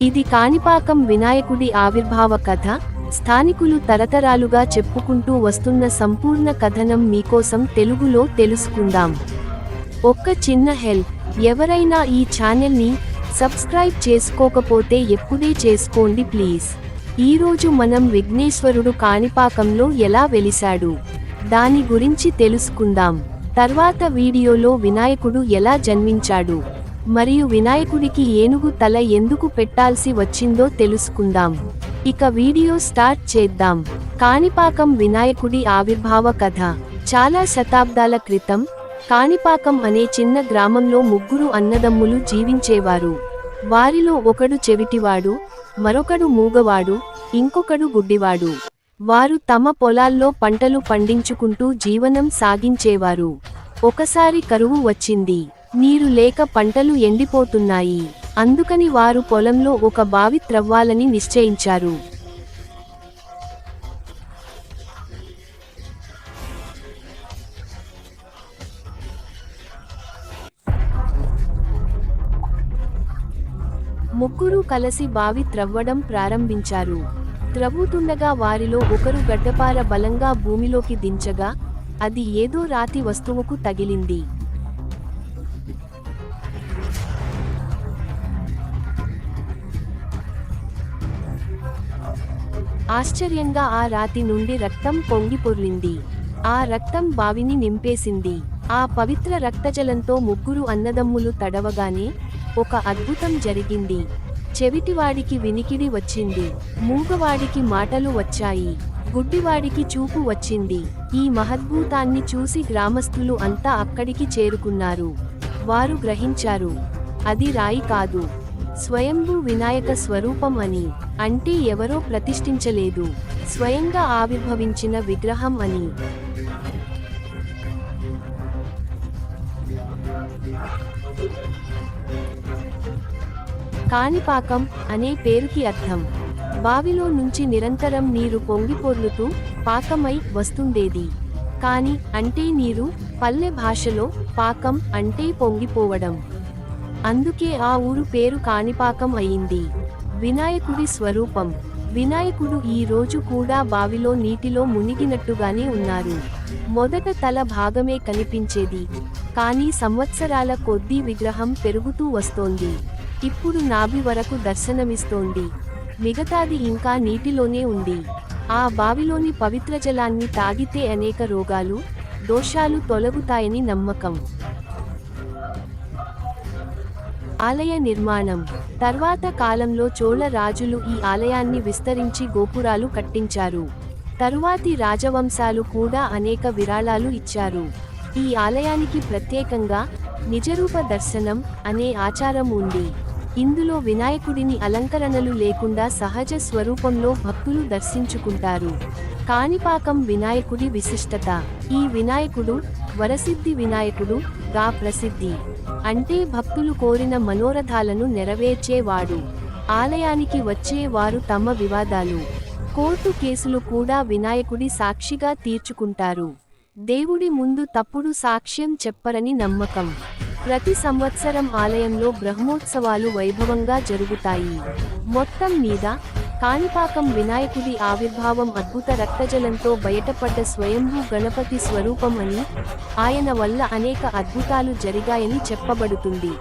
ఇది కాణిపాకం వినాయకుడి ఆవిర్భావ కథ. స్థానికులు తరతరాలుగా చెప్పుకుంటూ వస్తున్న సంపూర్ణ కథనం మీకోసం తెలుగులో తెలుసుకుందాం. ఒక్క చిన్న హెల్ప్, ఎవరైనా ఈ ఛానల్ని సబ్స్క్రైబ్ చేసుకోకపోతే ఎప్పుడే చేసుకోండి ప్లీజ్. ఈరోజు మనం విఘ్నేశ్వరుడు కాణిపాకంలో ఎలా వెలిశాడు దాని గురించి తెలుసుకుందాం. తర్వాత వీడియోలో వినాయకుడు ఎలా జన్మించాడు మరియు వినాయకుడికి ఏనుగు తల ఎందుకు పెట్టాల్సి వచ్చిందో తెలుసుకుందాం. ఇక వీడియో స్టార్ట్ చేద్దాం. కాణిపాకం వినాయకుడి ఆవిర్భావ కథ. చాలా శతాబ్దాల క్రితం కాణిపాకం అనే చిన్న గ్రామంలో ముగ్గురు అన్నదమ్ములు జీవించేవారు. వారిలో ఒకడు చెవిటివాడు, మరొకడు మూగవాడు, ఇంకొకడు గుడ్డివాడు. వారు తమ పొలాల్లో పంటలు పండించుకుంటూ జీవనం సాగించేవారు. ఒకసారి కరువు వచ్చింది. నీరు లేక పంటలు ఎండిపోతున్నాయి. అందుకని వారు పొలంలో ఒక బావి త్రవ్వాలని నిశ్చయించారు. ముగ్గురు కలిసి బావి త్రవ్వడం ప్రారంభించారు. త్రవ్వుతుండగా వారిలో ఒకరు గడ్డపార బలంగా భూమిలోకి దించగా అది ఏదో రాతి వస్తువుకు తగిలింది. ఆశ్చర్యంగా ఆ రాతి నుండి రక్తం పొంగి పొర్లింది. ఆ రక్తం బావిని నింపేసింది. ఆ పవిత్ర రక్తజలంతో ముగ్గురు అన్నదమ్ములు తడవగానే ఒక అద్భుతం జరిగింది. చెవిటివాడికి వినికిడి వచ్చింది, మూగవాడికి మాటలు వచ్చాయి, గుడ్డివాడికి చూపు వచ్చింది. ఈ మహద్భుతాన్ని చూసి గ్రామస్తులు అంతా అక్కడికి చేరుకున్నారు. వారు గ్రహించారు, అది రాయి కాదు, స్వయంభూ వినాయక స్వరూపం అని. అంటే ఎవరో ప్రతిష్ఠించలేదు, స్వయంగా ఆవిర్భవించిన విగ్రహం అని. కాణిపాకం అనే పేరుకి అర్థం బావిలో నుంచి నిరంతరం నీరు పొంగిపొర్లుతూ పాకమై వస్తుండేది. కాని అంటే నీరు, పల్లె భాషలో పాకం అంటే పొంగిపోవడం. అందుకే ఆ ఊరు పేరు కాణిపాకం అయింది. వినాయకుడి స్వరూపం. వినాయకుడు ఈ రోజు కూడా బావిలో నీటిలో మునిగినట్టుగానే ఉన్నారు. మొదట తల భాగమే కనిపించేది, కానీ సంవత్సరాల కొద్దీ విగ్రహం పెరుగుతూ వస్తోంది. ఇప్పుడు నాభి వరకు దర్శనమిస్తోంది. మిగతాది ఇంకా నీటిలోనే ఉంది. ఆ బావిలోని పవిత్ర జలాన్ని తాగితే అనేక రోగాలు, దోషాలు తొలగుతాయని నమ్మకం. ఆలయ నిర్మాణం. తర్వాత కాలంలో చోళ రాజులు ఈ ఆలయాన్ని విస్తరించి గోపురాలు కట్టించారు. తరువాతి రాజవంశాలు కూడా అనేక విరాళాలు ఇచ్చారు. ఈ ఆలయానికి ప్రత్యేకంగా నిజరూప దర్శనం అనే ఆచారం ఉంది. ఇందులో వినాయకుడిని అలంకరణలు లేకుండా సహజ స్వరూపంలో భక్తులు దర్శించుకుంటారు. కాణిపాకం వినాయకుడి విశిష్టత. ఈ వినాయకుడు వరసిద్ధి వినాయకుడు గా ప్రసిద్ధి. అంటే భక్తులు కోరిన మనోరథాలను నెరవేర్చేవాడు. ఆలయానికి వచ్చే వారు తమ వివాదాలు, కోర్టు కేసులు కూడా వినాయకుడి సాక్షిగా తీర్చుకుంటారు. దేవుడి ముందు తప్పుడు సాక్ష్యం చెప్పరని నమ్మకం. ప్రతి సంవత్సరం ఆలయంలో బ్రహ్మోత్సవాలు వైభవంగా జరుగుతాయి. మొత్తం మీద కాణిపాకం వినాయకుడి ఆవిర్భావం అద్భుత రక్తజలంతో బయటపడ్డ స్వయంభూ గణపతి స్వరూపం అని, ఆయన వల్ల అనేక అద్భుతాలు జరిగాయని చెప్పబడుతుంది.